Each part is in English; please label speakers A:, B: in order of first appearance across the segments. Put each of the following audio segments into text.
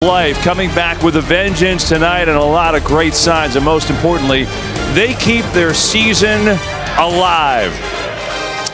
A: Life coming back with a vengeance tonight and a lot of great signs, and most importantly, they keep their season alive.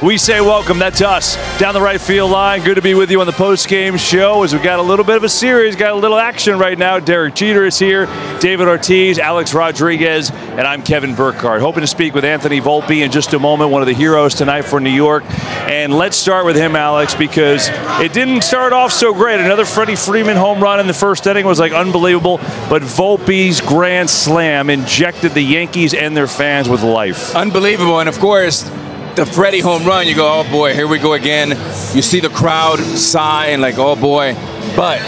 A: We say welcome, that's us, down the right field line. Good to be with you on the post-game show as we got a little bit of a series, got a little action right now. Derek Jeter is here, David Ortiz, Alex Rodriguez, and I'm Kevin Burkhardt. Hoping to speak with Anthony Volpe in just a moment, one of the heroes tonight for New York. And let's start with him, Alex, because it didn't start off so great. Another Freddie Freeman home run in the first inning was like unbelievable, but Volpe's grand slam injected the Yankees and their fans with life.
B: Unbelievable, and of course, the Freddie home run, you go, oh boy, here we go again. You see the crowd sigh and like, oh boy. But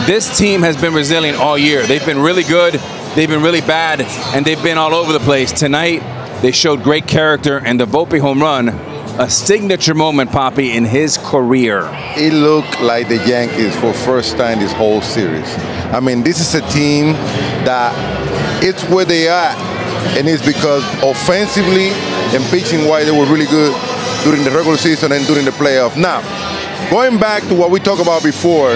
B: this team has been resilient all year. They've been really good, they've been really bad, and they've been all over the place. Tonight, they showed great character, and the Volpe home run, a signature moment, Poppy, in his career.
C: It looked like the Yankees for first time this whole series. I mean, this is a team that it's where they are, and it's because offensively and pitching-wise, they were really good during the regular season and during the playoff. Now, going back to what we talked about before,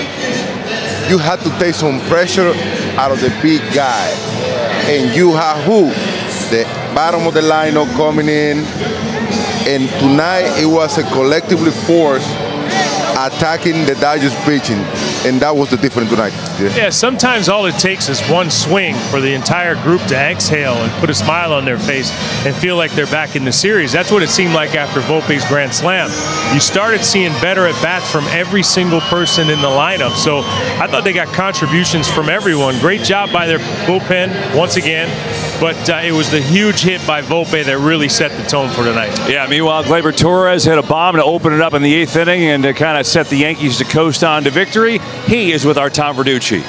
C: you had to take some pressure out of the big guy. And you have who? The bottom of the lineup coming in. And tonight, it was a collectively force attacking the Dodgers pitching. And that was the difference tonight.
D: Yeah, sometimes all it takes is one swing for the entire group to exhale and put a smile on their face and feel like they're back in the series. That's what it seemed like after Volpe's grand slam. You started seeing better at-bats from every single person in the lineup. So I thought they got contributions from everyone. Great job by their bullpen once again. But it was the huge hit by Volpe that really set the tone for tonight.
A: Yeah, meanwhile, Gleyber Torres hit a bomb to open it up in the 8th inning and to kind of set the Yankees to coast on to victory. He is with our Tom Verducci.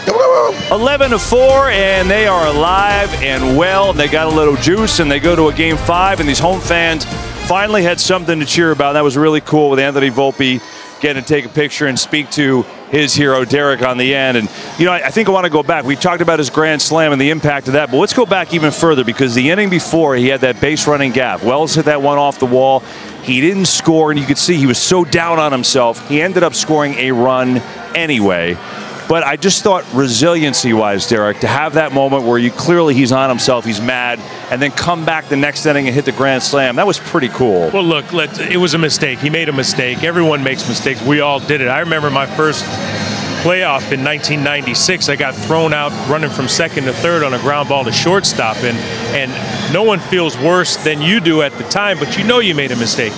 A: 11-4, and they are alive and well. They got a little juice, and they go to a Game 5, and these home fans finally had something to cheer about. That was really cool with Anthony Volpe getting to take a picture and speak to his hero, Derek, on the end. And, you know, I think I want to go back. We talked about his grand slam and the impact of that, but let's go back even further because the inning before, he had that base running gap. Wells hit that one off the wall. He didn't score, and you could see he was so down on himself. He ended up scoring a run anyway. But I just thought resiliency-wise, Derek, to have that moment where he's on himself, he's mad, and then come back the next inning and hit the grand slam, that was pretty cool.
D: Well, look, it was a mistake. He made a mistake. Everyone makes mistakes. We all did it. I remember my first playoff in 1996. I got thrown out running from second to third on a ground ball to shortstop, and no one feels worse than you do at the time, but you know you made a mistake.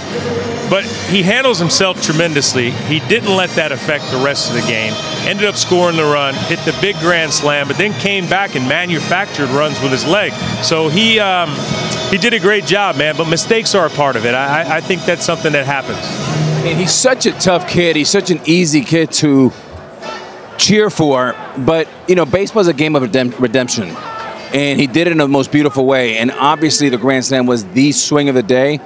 D: But he handles himself tremendously. He didn't let that affect the rest of the game. Ended up scoring the run, hit the big grand slam, but then came back and manufactured runs with his leg. So he did a great job, man, but mistakes are a part of it. I think that's something that happens.
B: And he's such a tough kid. He's such an easy kid to cheer for. But, you know, baseball's a game of redemption. And he did it in the most beautiful way. And obviously the grand slam was the swing of the day.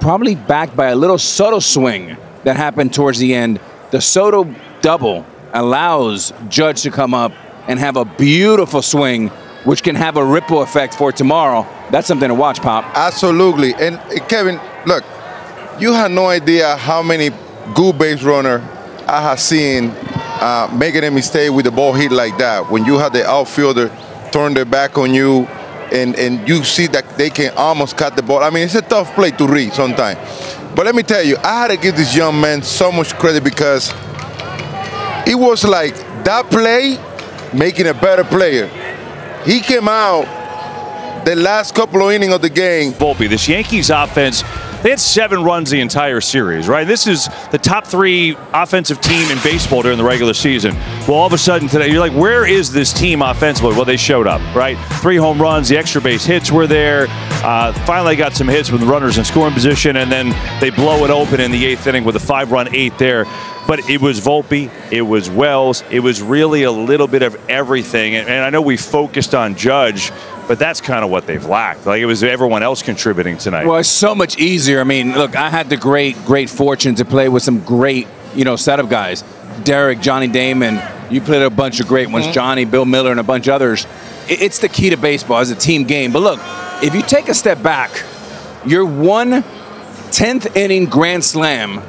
B: Probably backed by a little Soto swing that happened towards the end. The Soto double allows Judge to come up and have a beautiful swing, which can have a ripple effect for tomorrow. That's something to watch, Pop.
C: Absolutely. And Kevin, look, you have no idea how many good base runner I have seen making a mistake with the ball hit like that. When you have the outfielder turn their back on you, and you see that they can almost cut the ball. I mean, it's a tough play to read sometimes. But let me tell you, I had to give this young man so much credit because it was like that play making a better player. He came out the last couple of innings of the game.
A: Volpe, this Yankees offense, they had 7 runs the entire series, right? This is the top 3 offensive team in baseball during the regular season. Well, all of a sudden today, you're like, where is this team offensively? Well, they showed up, right? 3 home runs, the extra base hits were there. Finally got some hits with runners in scoring position, and then they blow it open in the 8th inning with a 5-run 8th there. But it was Volpe, it was Wells, it was really a little bit of everything. And I know we focused on Judge, but that's kind of what they've lacked. Like, it was everyone else contributing tonight.
B: Well, it's so much easier. I mean, look, I had the great fortune to play with some great, set of guys. Derek, Johnny Damon, you played a bunch of great ones. Johnny, Bill Miller, and a bunch of others. It's the key to baseball as a team game. But look, if you take a step back, your 10th inning grand slam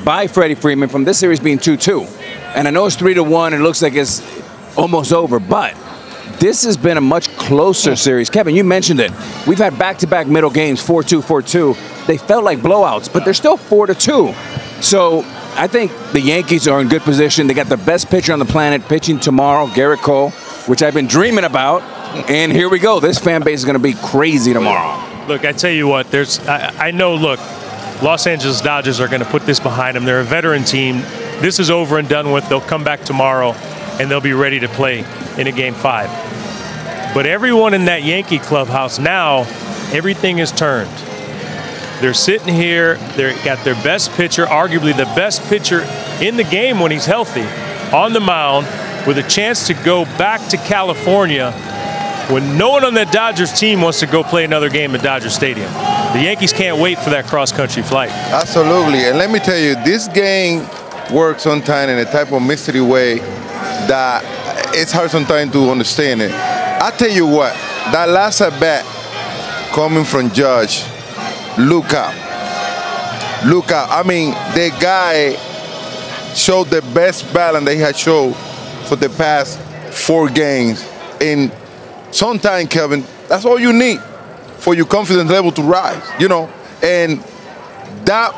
B: by Freddie Freeman from this series being 2-2. And I know it's 3-1, and it looks like it's almost over. But this has been a much closer series. Kevin, you mentioned it. We've had back-to-back middle games, 4-2, 4-2. They felt like blowouts, but they're still 4-2. So I think the Yankees are in good position. They got the best pitcher on the planet pitching tomorrow, Garrett Cole, which I've been dreaming about. And here we go. This fan base is going to be crazy tomorrow.
D: Look, I tell you what, I know, look, Los Angeles Dodgers are going to put this behind them. They're a veteran team. This is over and done with. They'll come back tomorrow, and they'll be ready to play in a Game 5. But everyone in that Yankee clubhouse now, everything is turned. They're sitting here. They've got their best pitcher, arguably the best pitcher in the game when he's healthy, on the mound with a chance to go back to California when no one on that Dodgers team wants to go play another game at Dodger Stadium. The Yankees can't wait for that cross-country flight.
C: Absolutely. And let me tell you, this game works sometimes in a type of mystery way that it's hard sometimes to understand it. I tell you what, that last at-bat coming from Judge, look out. Look out. I mean, the guy showed the best balance that he had showed for the past 4 games. And sometimes, Kevin, that's all you need for your confidence level to rise, you know. And that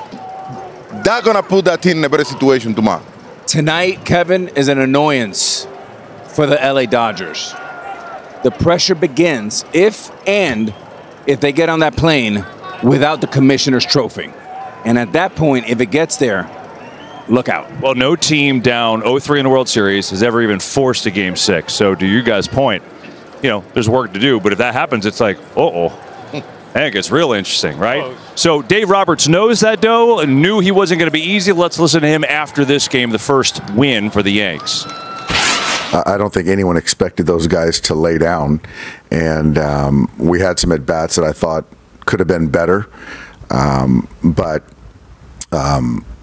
C: gonna put that team in a better situation tomorrow.
B: Tonight, Kevin, is an annoyance for the LA Dodgers. The pressure begins if they get on that plane without the commissioner's trophy. And at that point, if it gets there, look out.
A: Well, no team down 0-3 in the World Series has ever even forced a Game 6. So to you guys' point, you know, there's work to do. But if that happens, it's like, I think it's real interesting, right? Oh. So Dave Roberts knows that, though, and knew he wasn't going to be easy. Let's listen to him after this game, the first win for the Yanks.
E: I don't think anyone expected those guys to lay down. And we had some at-bats that I thought could have been better. But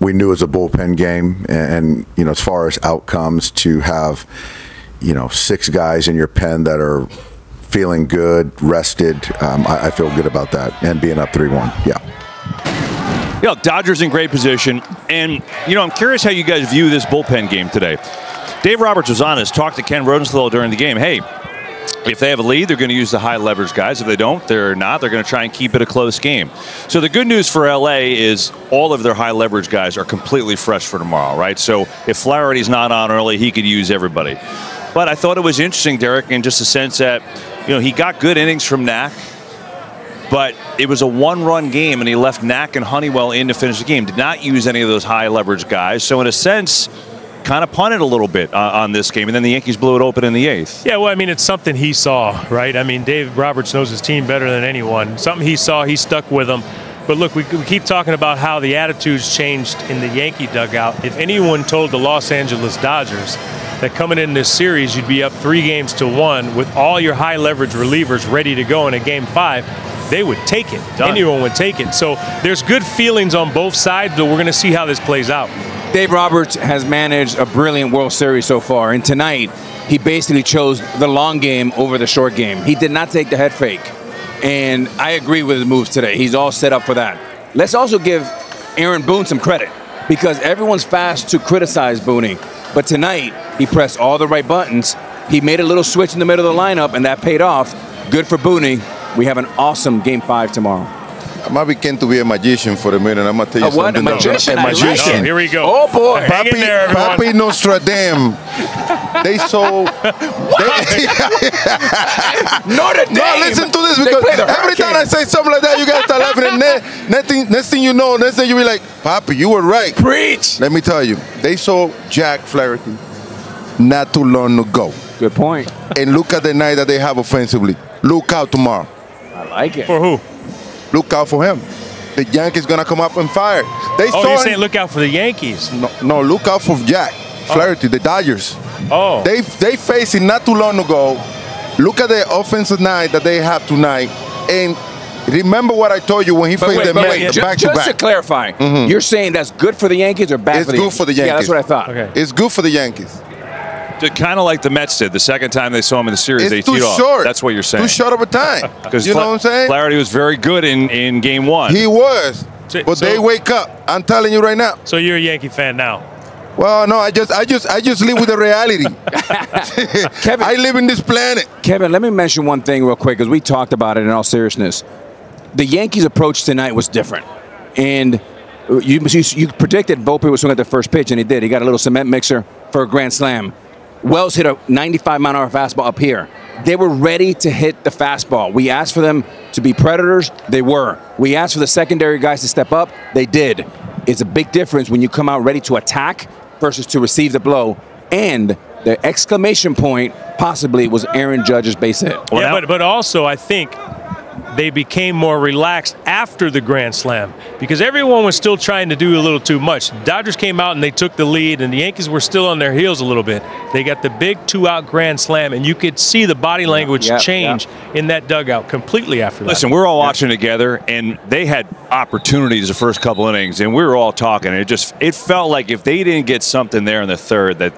E: we knew it was a bullpen game. And, you know, as far as outcomes, to have, you know, 6 guys in your pen that are feeling good, rested, I feel good about that. And being up 3-1, yeah.
A: You know, Dodgers in great position. And, you know, I'm curious how you guys view this bullpen game today. Dave Roberts was honest, talked to Ken Rosenthal during the game. Hey, if they have a lead, they're going to use the high leverage guys. If they don't, they're not. They're going to try and keep it a close game. So the good news for LA is all of their high leverage guys are completely fresh for tomorrow, right? So if Flaherty's not on early, he could use everybody. But I thought it was interesting, Derek, in just a sense that, you know, he got good innings from Knack, but it was a 1-run game, and he left Knack and Honeywell in to finish the game. Did not use any of those high leverage guys. So in a sense, kind of punted a little bit on this game, and then the Yankees blew it open in the 8th.
D: Yeah, well, I mean, it's something he saw, right? I mean, Dave Roberts knows his team better than anyone. Something he saw, he stuck with them. But look, we keep talking about how the attitudes changed in the Yankee dugout. If anyone told the Los Angeles Dodgers that coming in this series you'd be up 3-1 with all your high leverage relievers ready to go in a Game 5, they would take it. Done. Anyone would take it. So there's good feelings on both sides, but we're going to see how this plays out.
B: Dave Roberts has managed a brilliant World Series so far, and tonight he basically chose the long game over the short game. He did not take the head fake, and I agree with his moves today. He's all set up for that. Let's also give Aaron Boone some credit, because everyone's fast to criticize Booney, but tonight he pressed all the right buttons. He made a little switch in the middle of the lineup, and that paid off. Good for Booney. We have an awesome Game 5 tomorrow.
C: I might begin to be a magician for a minute. I'm going to tell you something.
B: A magician?
C: A magician.
D: Oh, here we go.
B: Oh, boy.
D: Hang in there, everyone.
C: Papi Nostradamus. They sold.
B: Notre Dame.
C: No, listen to this, because every time I say something like that, you guys start laughing. And next thing you know, next thing you be like, Papi, you were right.
B: Preach.
C: Let me tell you, they sold Jack Flaherty not too long ago.
B: Good point.
C: And look at the night that they have offensively. Look out tomorrow.
B: I like it.
D: For who?
C: Look out for him. The Yankees gonna come up and fire.
D: You're saying look out for the Yankees?
C: No, look out for Jack Flaherty, the Dodgers.
D: Oh.
C: They faced it not too long ago. Look at the offensive night that they have tonight. And remember what I told you when he faced the Mets back-to-back.
B: Just to clarify, you're saying that's good for the Yankees or bad for the Yankees?
C: It's good for the Yankees.
B: Yeah, that's what I thought.
D: Okay.
C: It's good for the Yankees.
A: Kind of like the Mets did the second time they saw him in the series.
C: It's
A: they
C: too
A: teed off.
C: short.
A: That's what you're saying.
C: Too short of a time.
A: Because
C: you know what I'm saying?
A: Flaherty was very good in Game 1.
C: He was.
D: So
C: But they wake up. I'm telling you right now.
D: So you're a Yankee fan now?
C: Well, no, I just live with the reality.
B: Kevin,
C: I live in this planet.
B: Kevin, let me mention one thing real quick, because we talked about it in all seriousness. The Yankees' approach tonight was different. And you predicted Volpe was swinging at the first pitch, and he did. He got a little cement mixer for a grand slam. Wells hit a 95-mile-an-hour fastball up here. They were ready to hit the fastball. We asked for them to be predators. They were. We asked for the secondary guys to step up. They did. It's a big difference when you come out ready to attack versus to receive the blow. And the exclamation point possibly was Aaron Judge's base hit.
D: Yeah, but also I think they became more relaxed after the grand slam because everyone was still trying to do a little too much. Dodgers came out and they took the lead, and the Yankees were still on their heels a little bit. They got the big 2-out grand slam, and you could see the body language change in that dugout completely after that.
A: Listen, we're all watching together, and they had opportunities the first couple innings, and we were all talking. It felt like if they didn't get something there in the third, that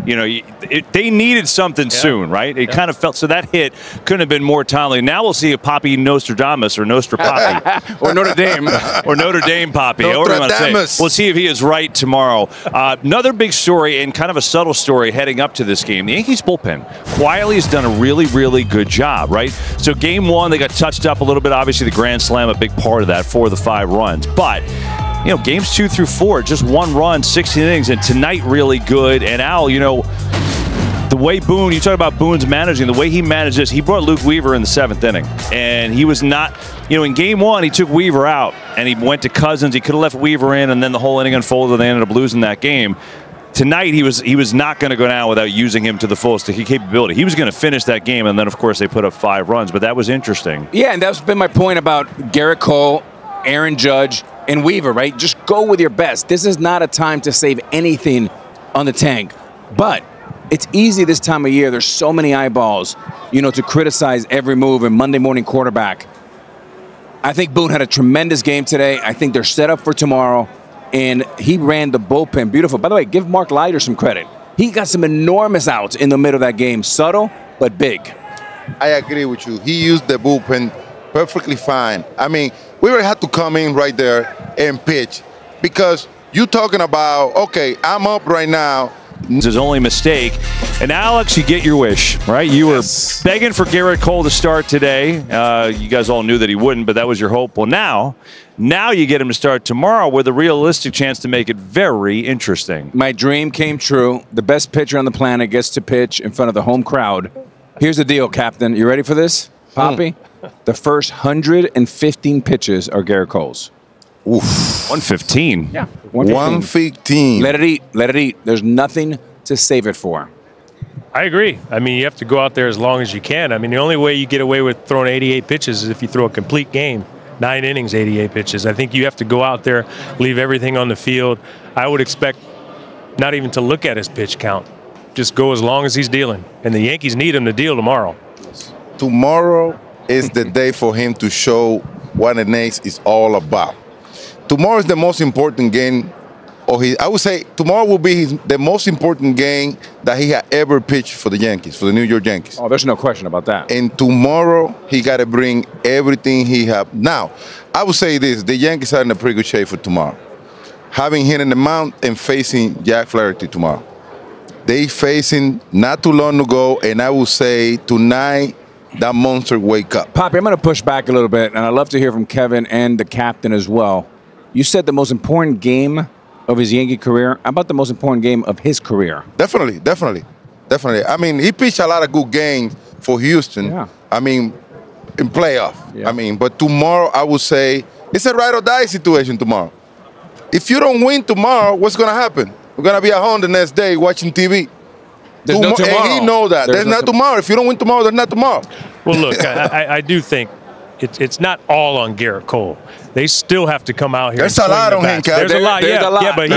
A: they needed something soon, right? It kind of felt so that hit couldn't have been more timely. Now we'll see a Poppy Nostradamus or Nostra Poppy
B: or Notre Dame
A: or Notre Dame Poppy. Whatever you want to say. We'll see if he is right tomorrow. Another big story and kind of a subtle story heading up to this game. The Yankees bullpen quietly has done a really, really good job, right? So game one, they got touched up a little bit. Obviously, the grand slam, a big part of that for the 5 runs, but. Games 2 through 4, just 1 run, 16 innings, and tonight really good. And Al, the way Boone, you talk about Boone's managing, the way he managed this, he brought Luke Weaver in the 7th inning. And he was not, in game 1, he took Weaver out, and he went to Cousins. He could have left Weaver in, and then the whole inning unfolded, and they ended up losing that game. Tonight, he was not going to go down without using him to the fullest capability. He was going to finish that game, and then, of course, they put up 5 runs. But that was interesting.
B: Yeah, and that's been my point about Garrett Cole, Aaron Judge, and Weaver, right? Just go with your best. This is not a time to save anything on the tank. But it's easy this time of year. There's so many eyeballs, to criticize every move and Monday morning quarterback. I think Boone had a tremendous game today. I think they're set up for tomorrow. And he ran the bullpen beautiful. By the way, give Mark Leiter some credit. He got some enormous outs in the middle of that game. Subtle, but big.
C: I agree with you. He used the bullpen perfectly fine. I mean, Weaver had to come in right there and pitch because you're talking about, okay, I'm up right now.
A: It's his only mistake. And Alex, you get your wish, right? You were begging for Garrett Cole to start today. You guys all knew that he wouldn't, but that was your hope. Well, now you get him to start tomorrow with a realistic chance to make it very interesting.
B: My dream came true. The best pitcher on the planet gets to pitch in front of the home crowd. Here's the deal, Captain. You ready for this, Poppy? The first 115 pitches are Garrett Cole's.
C: Oof.
A: 115?
B: Yeah.
C: 115.
B: Let it eat. Let it eat. There's nothing to save it for.
D: I agree. I mean, you have to go out there as long as you can. I mean, the only way you get away with throwing 88 pitches is if you throw a complete game. 9 innings, 88 pitches. I think you have to go out there, leave everything on the field. I would expect not even to look at his pitch count. Just go as long as he's dealing. And the Yankees need him to deal tomorrow.
C: Tomorrow is the day for him to show what an ace is all about. Tomorrow is the most important game. I would say tomorrow will be the most important game that he had ever pitched for the Yankees, for the New York Yankees.
B: Oh, there's no question about that.
C: And tomorrow, he got to bring everything he has. Now, I would say this. The Yankees are in a pretty good shape for tomorrow. Having hit in the mound and facing Jack Flaherty tomorrow. They facing not too long ago, and I would say tonight, that monster wake up.
B: Poppy, I'm going to push back a little bit, and I'd love to hear from Kevin and the captain as well. You said the most important game of his Yankee career. How about the most important game of his career?
C: Definitely. I mean, he pitched a lot of good games for Houston.
B: Yeah.
C: I mean, in playoff.
B: Yeah.
C: I mean, but tomorrow, I would say, it's a ride or die situation tomorrow. If you don't win tomorrow, what's going to happen? We're going to be at home the next day watching TV.
B: There's no tomorrow.
C: And he knows that. There's not tomorrow. If you don't win tomorrow, there's not tomorrow.
D: Well, look, I do think it's not all on Garrett Cole. They still have to come out here.
C: There's a lot on him, Cap.
D: There's a lot, yeah, but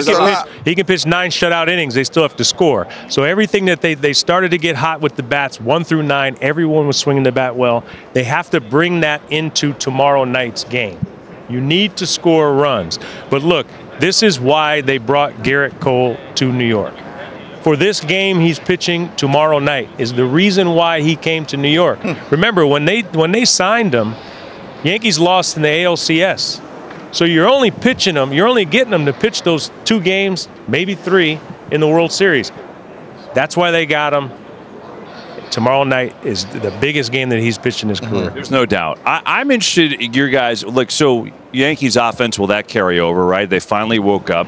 C: he
D: can pitch 9 shutout innings. They still have to score. So everything that they started to get hot with the bats, 1 through 9, everyone was swinging the bat well. They have to bring that into tomorrow night's game. You need to score runs. But look, this is why they brought Garrett Cole to New York. For this game he's pitching tomorrow night is the reason why he came to New York. Remember, when they signed him, Yankees lost in the ALCS. So you're only pitching them, you're only getting them to pitch those 2 games, maybe 3, in the World Series. That's why they got him. Tomorrow night is the biggest game that he's pitched in his career.
A: There's no doubt. I'm interested in your guys. Look, so Yankees offense, will that carry over, right? They finally woke up.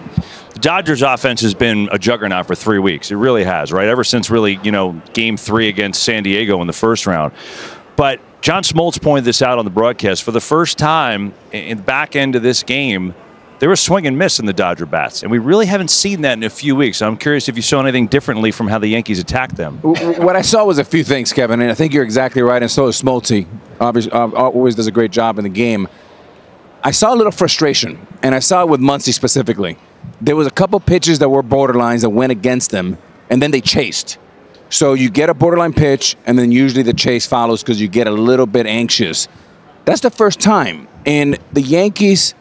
A: The Dodgers offense has been a juggernaut for 3 weeks. It really has, right? Ever since really, game 3 against San Diego in the first round. But John Smoltz pointed this out on the broadcast. For the first time in the back end of this game, they were swing and miss in the Dodger bats, and we really haven't seen that in a few weeks. I'm curious if you saw anything differently from how the Yankees attacked them.
B: What I saw was a few things, Kevin, and I think you're exactly right, and so is Smoltz. Obviously, always does a great job in the game. I saw a little frustration, and I saw it with Muncy specifically. There was a couple pitches that were borderlines that went against them, and then they chased. So you get a borderline pitch, and then usually the chase follows because you get a little bit anxious. That's the first time, and the Yankees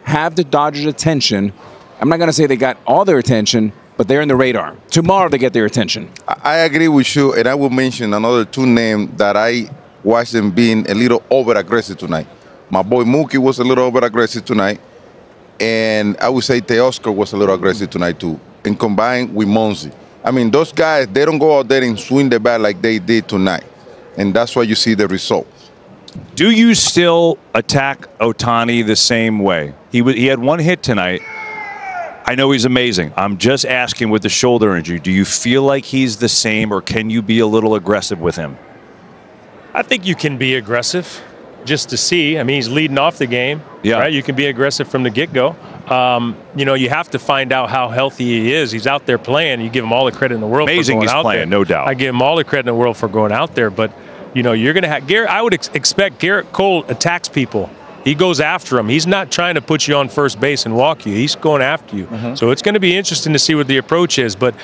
B: have the Dodgers' attention. I'm not going to say they got all their attention, but they're in the radar. Tomorrow they get their attention.
C: I agree with you, and I will mention another 2 names that I watched them being a little over-aggressive tonight. My boy Mookie was a little over-aggressive tonight, and I would say Teoscar was a little aggressive tonight too, and combined with Muncy. I mean, those guys, they don't go out there and swing the bat like they did tonight, and that's why you see the result.
A: Do you still attack Ohtani the same way? He had 1 hit tonight. I know he's amazing. I'm just asking with the shoulder injury, do you feel like he's the same, or can you be a little aggressive with him?
D: I think you can be aggressive just to see. I mean, he's leading off the game.
A: Yeah.
D: Right? You can be aggressive from the get-go. You have to find out how healthy he is. He's out there playing. You give him all the credit in the world
A: Amazing
D: for going
A: he's
D: out
A: playing,
D: there.
A: no doubt.
D: I give him all the credit in the world for going out there, but you're going to have Garrett. I would expect Garrett Cole attacks people. He goes after him. He's not trying to put you on first base and walk you. He's going after you. So it's going to be interesting to see what the approach is. But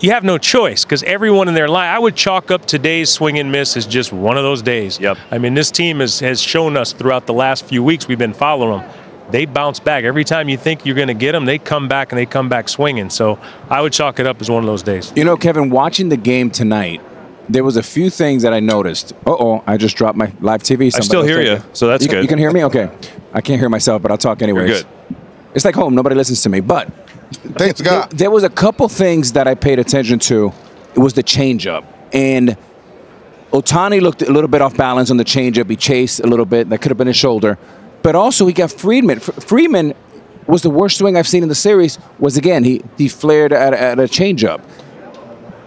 D: you have no choice because everyone in their line. I would chalk up today's swing and miss as just one of those days.
A: Yep.
D: I mean, this team has shown us throughout the last few weeks we've been following them. They bounce back. Every time you think you're going to get them, they come back and they come back swinging. So I would chalk it up as one of those days.
B: Kevin, watching the game tonight, there was a few things that I noticed. I just dropped my live TV.
A: I still hear you, so that's good.
B: You can hear me? Okay. I can't hear myself, but I'll talk anyways.
A: You're good.
B: It's like home. Nobody listens to me. But
C: Thanks, God.
B: there was a couple things that I paid attention to. It was the changeup. And Ohtani looked a little bit off balance on the changeup. He chased a little bit. That could have been his shoulder. But also he got Friedman. Friedman was the worst swing I've seen in the series. Again, he flared at a changeup.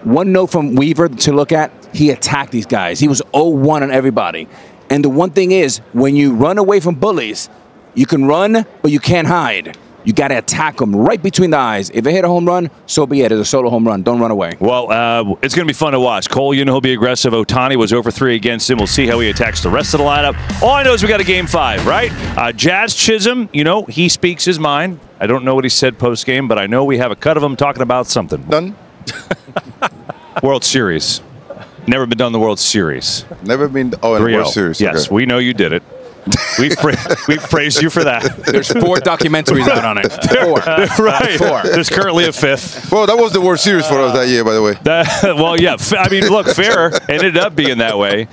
B: One note from Weaver to look at, he attacked these guys. He was 0-1 on everybody. And the one thing is, when you run away from bullies, you can run, but you can't hide. You got to attack them right between the eyes. If they hit a home run, so be it. It's a solo home run. Don't run away.
A: Well, it's going to be fun to watch. Cole, he'll be aggressive. Ohtani was over 3 against him. We'll see how he attacks the rest of the lineup. All I know is we got a Game 5, right? Jazz Chisholm, he speaks his mind. I don't know what he said post-game, but I know we have a cut of him talking about something.
C: Done?
A: World Series. Never been done the World Series.
C: Never been. Oh, in the World Series.
A: Yes,
C: Okay.
A: we know you did it. We've praised you for that.
B: There's 4 documentaries out on it. 4.
A: Right.
B: 4.
A: There's currently a 5th.
C: Well, that was the World Series for us that year, by the way.
A: Well, yeah. I mean, look, fair. Ended up being that way.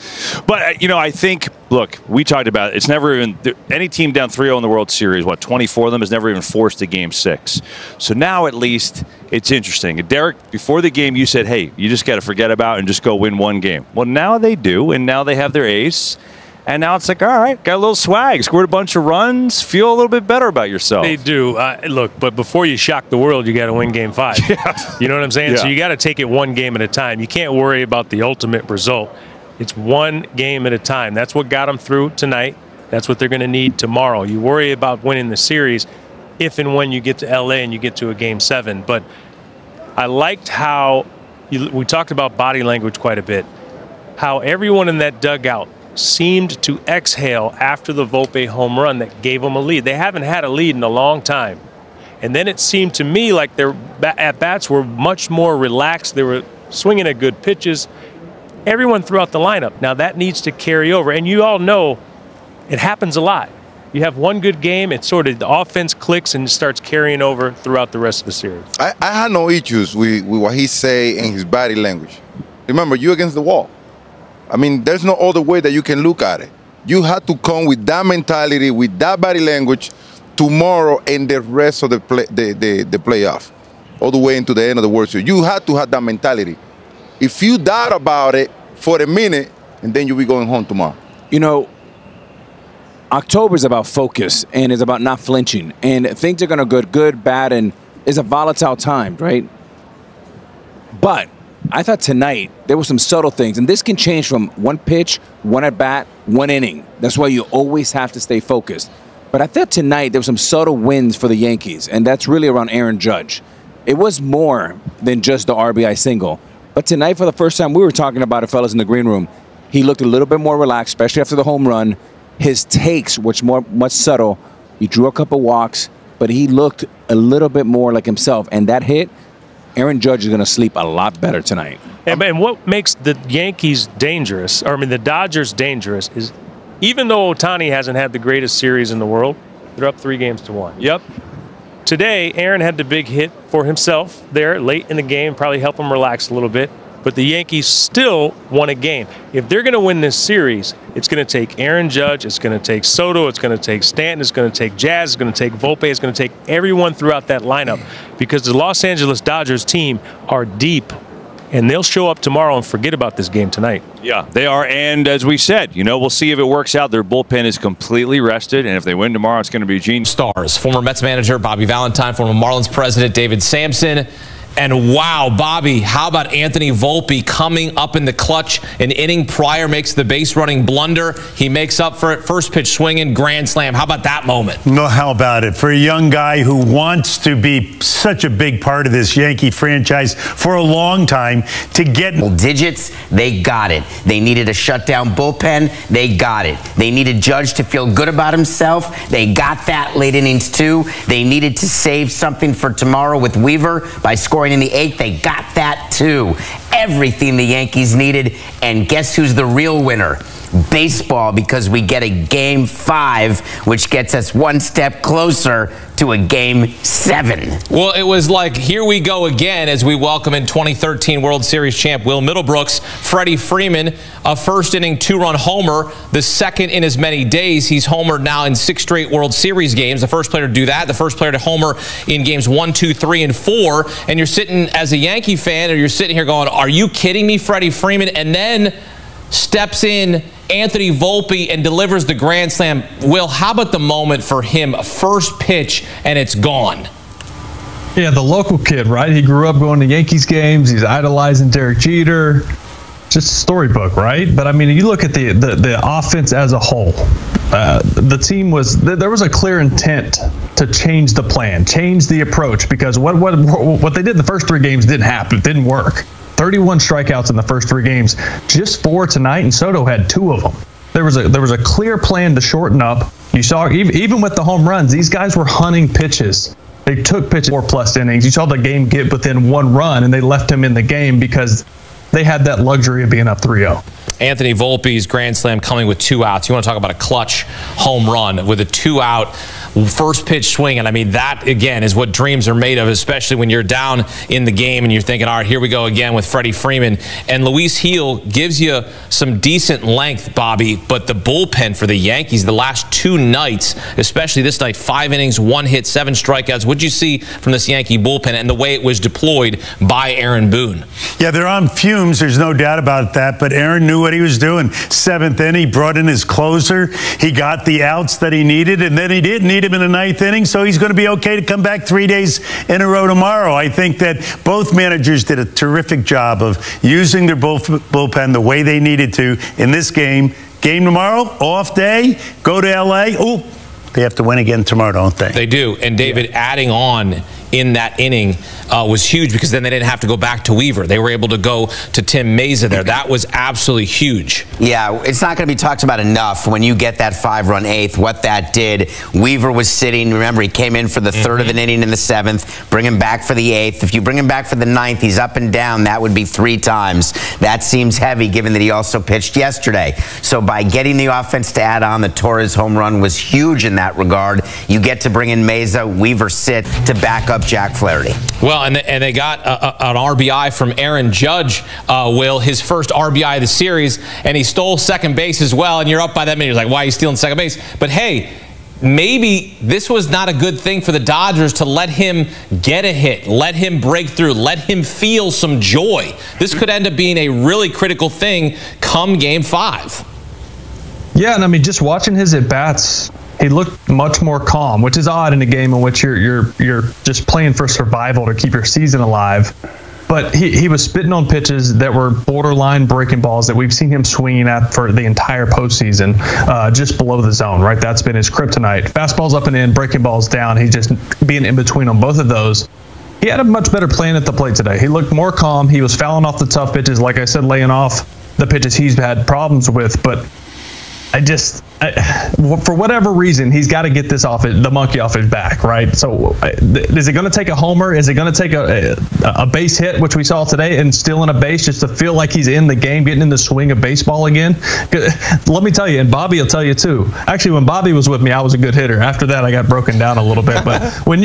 A: But, I think, look, we talked about it. It's never even – any team down 3-0 in the World Series, 24 of them has never even forced a Game 6. So now at least it's interesting. And Derek, before the game, you said, hey, you just got to forget about and just go win one game. Well, now they do, and now they have their ace. And now it's like, all right, got a little swag, scored a bunch of runs, feel a little bit better about yourself.
D: They do. Look, but before you shock the world, you got to win Game 5.
A: Yeah.
D: You know what I'm saying?
A: Yeah.
D: So you got to take it one game at a time. You can't worry about the ultimate result. It's one game at a time. That's what got them through tonight. That's what they're going to need tomorrow. You worry about winning the series if and when you get to L.A. and you get to a Game 7. But I liked how we talked about body language quite a bit, how everyone in that dugout seemed to exhale after the Volpe home run that gave them a lead. They haven't had a lead in a long time. And then it seemed to me like their at-bats were much more relaxed. They were swinging at good pitches. Everyone throughout the lineup. Now that needs to carry over. And you all know it happens a lot. You have one good game, it's sort of the offense clicks and starts carrying over throughout the rest of the series.
C: I had no issues with what he say and his body language. Remember, you against the wall. I mean, there's no other way that you can look at it. You have to come with that mentality, with that body language tomorrow and the rest of the playoff. all the way into the end of the World Series. You have to have that mentality. If you doubt about it for a minute, and then you'll be going home tomorrow.
B: You know, October is about focus, and it's about not flinching. And things are going to go good, bad, and it's a volatile time, right? But I thought tonight there were some subtle things, and this can change from one pitch, one at bat, one inning. That's why you always have to stay focused. But I thought tonight there were some subtle wins for the Yankees, and that's really around Aaron Judge. It was more than just the RBI single. But tonight, for the first time, we were talking about it, fellas, in the green room. He looked a little bit more relaxed, especially after the home run. His takes were much subtle. He drew a couple walks, but he looked a little bit more like himself. And that hit, Aaron Judge is going to sleep a lot better tonight.
D: And what makes the Yankees dangerous, or I mean the Dodgers dangerous, is even though Ohtani hasn't had the greatest series in the world, they're up 3-1.
A: Yep.
D: Today, Aaron had the big hit for himself there late in the game, probably help him relax a little bit. But the Yankees still won a game. If they're going to win this series, it's going to take Aaron Judge, it's going to take Soto, it's going to take Stanton, it's going to take Jazz, it's going to take Volpe, it's going to take everyone throughout that lineup. Because the Los Angeles Dodgers team are deep, and they'll show up tomorrow and forget about this game tonight.
A: Yeah, they are. And as we said, you know, we'll see if it works out. Their bullpen is completely rested. And if they win tomorrow, it's going to be Gene
F: Stars. Former Mets manager Bobby Valentine, former Marlins president David Sampson. And wow, Bobby, how about Anthony Volpe coming up in the clutch? An inning prior makes the base running blunder. He makes up for it. First pitch swinging, grand slam. How about that moment?
G: No, how about it? For a young guy who wants to be such a big part of this Yankee franchise for a long time, to get
H: digits, they got it. They needed a shutdown bullpen, they got it. They needed Judge to feel good about himself, they got that late innings too. They needed to save something for tomorrow with Weaver by scoring in the 8th, they got that too. Everything the Yankees needed, and guess who's the real winner? Baseball, because we get a Game 5, which gets us one step closer to a Game 7.
F: Well, it was like, here we go again as we welcome in 2013 World Series champ Will Middlebrooks. Freddie Freeman, a first-inning 2-run homer, the second in as many days. He's homered now in 6 straight World Series games. The first player to do that, the first player to homer in games 1, 2, 3, and 4. And you're sitting as a Yankee fan, or you're sitting here going, are you kidding me, Freddie Freeman? And then steps in Anthony Volpe and delivers the grand slam. Will, how about the moment for him? First pitch, and it's gone.
I: Yeah, the local kid, right? He grew up going to Yankees games. He's idolizing Derek Jeter. Just a storybook, right? But, I mean, you look at the offense as a whole. The team there was a clear intent to change the plan, change the approach, because what they did in the first 3 games didn't happen. It didn't work. 31 strikeouts in the first 3 games, just 4 tonight, and Soto had 2 of them. There was a clear plan to shorten up. You saw even with the home runs, these guys were hunting pitches. They took pitches 4+ innings. You saw the game get within 1 run, and they left him in the game because they had that luxury of being up 3-0.
F: Anthony Volpe's grand slam coming with 2 outs. You want to talk about a clutch home run with a 2-out first pitch swing. And I mean, that again is what dreams are made of, especially when you're down in the game and you're thinking, all right, here we go again with Freddie Freeman. And Luis Gil gives you some decent length, Bobby, but the bullpen for the Yankees the last 2 nights, especially this night, 5 innings, 1 hit, 7 strikeouts. What'd you see from this Yankee bullpen and the way it was deployed by Aaron Boone?
G: Yeah, they're on fumes. There's no doubt about that. But Aaron knew what he was doing. 7th inning, he brought in his closer. He got the outs that he needed, and then he didn't need him in the 9th inning, so he's going to be okay to come back 3 days in a row tomorrow. I think that both managers did a terrific job of using their bullpen the way they needed to in this game. Game tomorrow, off day, go to L.A. Oh, they have to win again tomorrow, don't they?
F: They do. And David, adding on in that inning was huge, because then they didn't have to go back to Weaver. They were able to go to Tim Mesa there. That was absolutely huge.
H: Yeah, it's not going to be talked about enough when you get that 5-run 8th, what that did. Weaver was sitting. Remember, he came in for the 3rd of an inning in the 7th, bring him back for the 8th. If you bring him back for the 9th, he's up and down. That would be 3 times. That seems heavy, given that he also pitched yesterday. So by getting the offense to add on, the Torres home run was huge in that regard. You get to bring in Mesa, Weaver sit to back up Jack Flaherty.
F: Well, and they got an RBI from Aaron Judge, Will, his first RBI of the series, and he stole second base as well, and you're up by that many. You're like, why are you stealing second base? But hey, maybe this was not a good thing for the Dodgers to let him get a hit, let him break through, let him feel some joy. This could end up being a really critical thing come Game 5.
I: Yeah, and I mean, just watching his at-bats, he looked much more calm, which is odd in a game in which you're just playing for survival to keep your season alive. But he was spitting on pitches that were borderline breaking balls that we've seen him swinging at for the entire postseason, just below the zone, right? That's been his kryptonite. Fastballs up and in, breaking balls down. He's just being in between on both of those. He had a much better plan at the plate today. He looked more calm. He was fouling off the tough pitches, like I said, laying off the pitches he's had problems with. But for whatever reason, he's got to get this the monkey off his back, right? So is it going to take a homer? Is it going to take a base hit, which we saw today, and stealing a base just to feel like he's in the game, getting in the swing of baseball again? Let me tell you, and Bobby will tell you too. Actually, when Bobby was with me, I was a good hitter. After that, I got broken down a little bit. But when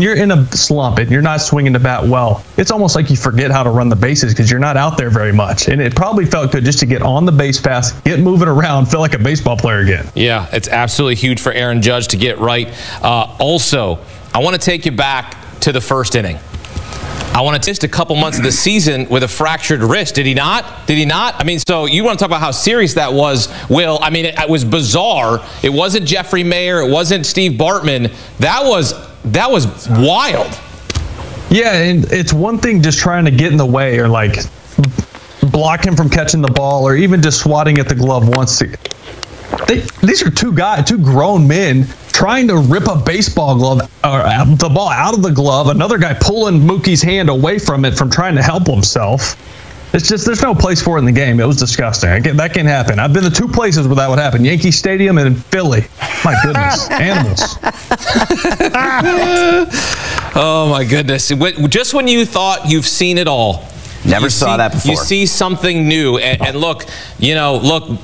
I: you're in a slump and you're not swinging the bat well, it's almost like you forget how to run the bases because you're not out there very much. And it probably felt good just to get on the base fast, get moving around, feel like a baseball player again.
F: Yeah, it's absolutely huge for Aaron Judge to get right. Also, I want to take you back to the first inning. I want to just a couple months of the season with a fractured wrist. Did he not? Did he not? I mean, so you want to talk about how serious that was, Will. I mean, it was bizarre. It wasn't Jeffrey Mayer. It wasn't Steve Bartman. That was wild.
I: Yeah, and it's one thing just trying to get in the way or like block him from catching the ball or even just swatting at the glove once. These are two grown men trying to rip a baseball glove or the ball out of the glove. Another guy pulling Mookie's hand away from it from trying to help himself. It's just there's no place for it in the game. It was disgusting. That can happen. I've been to two places where that would happen: Yankee Stadium and in Philly. My goodness, animals.
F: Oh my goodness! Just when you thought you've seen it all.
H: Never saw that before.
F: You see something new, and look,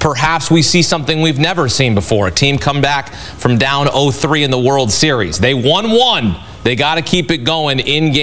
F: perhaps we see something we've never seen before. A team come back from down 0-3 in the World Series. They won one. They got to keep it going in game.